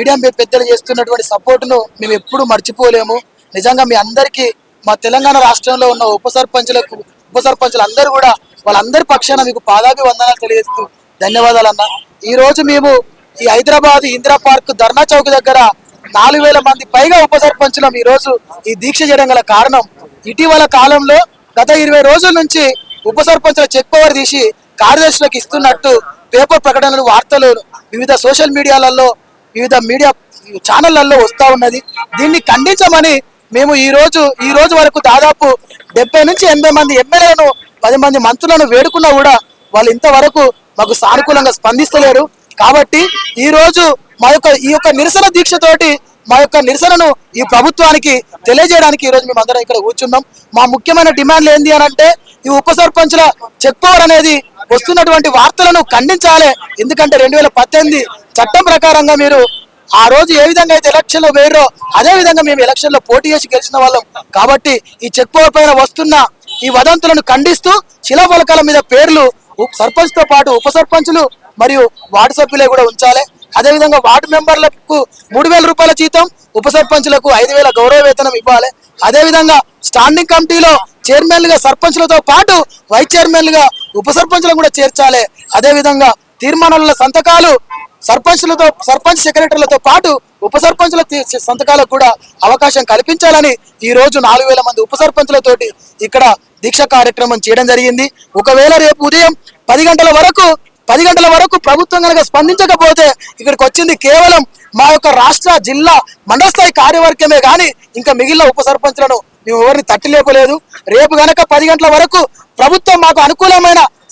Media పెద్దలు చేస్తున్నటువంటి సపోర్టును మేము ఎప్పుడు మర్చిపోలేము. నిజంగా మీ అందరికీ మా తెలంగాణ రాష్ట్రంలో ఉన్న ఉప సర్పంచులు అందరూ కూడా వాళ్ళందరి పక్షాన మీకు పాదాభివందనాలు తెలియజేస్తూ ధన్యవాదాలు అన్న. ఈ రోజు మేము ఈ హైదరాబాద్ ఇందిరా పార్క్ ధర్నా చౌక్ దగ్గర 4000 మంది పైగా ఉప సర్పంచులం ఈ రోజు ఈ దీక్ష చేయడం గల కారణం, ఇటీవల కాలంలో గత 20 రోజుల నుంచి ఉప సర్పంచుల చెక్ పవర్ తీసి కార్యదర్శులకు ఇస్తున్నట్టు పేపర్ ప్రకటనలు, వార్తలు వివిధ సోషల్ మీడియాలలో, వివిధ మీడియా ఛానళ్లలో వస్తూ ఉన్నది. దీన్ని ఖండించమని మేము ఈ రోజు వరకు దాదాపు 70 నుంచి 80 మంది ఎమ్మెల్యేలను, 10 మంది మంత్రులను వేడుకున్నా కూడా వాళ్ళు ఇంతవరకు మాకు సానుకూలంగా స్పందిస్తలేరు. కాబట్టి ఈ రోజు ఈ యొక్క నిరసన దీక్షతోటి మా యొక్క నిరసనను ఈ ప్రభుత్వానికి తెలియజేయడానికి ఈ రోజు మేము అందరం ఇక్కడ కూర్చున్నాం. మా ముఖ్యమైన డిమాండ్లు ఏంటి అని అంటే, ఈ ఉప సర్పంచుల చెక్ పవర్ అనేది వస్తున్నటువంటి వార్తలను ఖండించాలి. ఎందుకంటే 2018 చట్టం ప్రకారంగా మీరు ఆ రోజు ఏ విధంగా అయితే ఎలక్షన్ లో వేయరో అదే విధంగా మేము ఎలక్షన్ లో పోటీ చేసి గెలిచిన వాళ్ళం. కాబట్టి ఈ చెక్ పవర్ పైన వస్తున్న ఈ వదంతులను ఖండిస్తూ శిలాఫలకాల మీద పేర్లు సర్పంచ్ తో పాటు ఉప సర్పంచులు మరియు వార్డు సభ్యులే కూడా ఉంచాలి. అదేవిధంగా వార్డు మెంబర్లకు 3000 రూపాయల జీతం, ఉప సర్పంచులకు 5000 గౌరవ వేతనం ఇవ్వాలి. అదేవిధంగా స్టాండింగ్ కమిటీలో చైర్మన్లుగా సర్పంచులతో పాటు వైస్ చైర్మన్లుగా ఉప సర్పంచులను కూడా చేర్చాలి. అదేవిధంగా తీర్మానాల సంతకాలు సర్పంచ్ సెక్రటరీలతో పాటు ఉప సర్పంచుల సంతకాలకు కూడా అవకాశం కల్పించాలని ఈ రోజు 4000 మంది ఉప సర్పంచులతోటి ఇక్కడ దీక్ష కార్యక్రమం చేయడం జరిగింది. ఒకవేళ రేపు ఉదయం 10 గంటల వరకు ప్రభుత్వం కనుక స్పందించకపోతే ఇక్కడికి వచ్చింది కేవలం మా యొక్క రాష్ట్ర, జిల్లా, మండల స్థాయి కార్యవర్గమే కానీ ఇంకా మిగిలిన ఉప సర్పంచులను మేము ఎవరిని తట్టిలేపలేదు. రేపు గనక 10 గంటల వరకు ప్రభుత్వం మాకు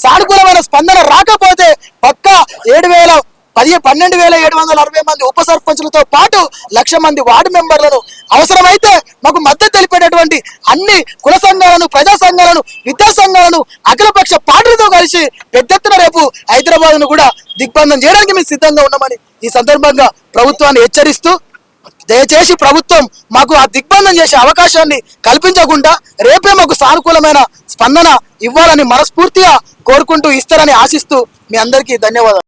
సానుకూలమైన స్పందన రాకపోతే పక్కా 12,760 మంది ఉప సర్పంచులతో పాటు 1,00,000 మంది వార్డు మెంబర్లను, అవసరమైతే మాకు మద్దతు తెలిపేటటువంటి అన్ని కుల సంఘాలను, ప్రజా సంఘాలను, విద్యా సంఘాలను, అఖిలపక్ష పార్టీలతో కలిసి పెద్ద ఎత్తున రేపు హైదరాబాద్ ను కూడా దిగ్బంధం చేయడానికి మేము సిద్ధంగా ఉన్నామని ఈ సందర్భంగా ప్రభుత్వాన్ని హెచ్చరిస్తూ, దయచేసి ప్రభుత్వం మాకు ఆ దిగ్బంధం చేసే అవకాశాన్ని కల్పించకుండా రేపే మాకు సానుకూలమైన స్పందన ఇవ్వాలని మనస్ఫూర్తిగా కోరుకుంటూ ఇస్తారని ఆశిస్తూ మీ అందరికీ ధన్యవాదాలు.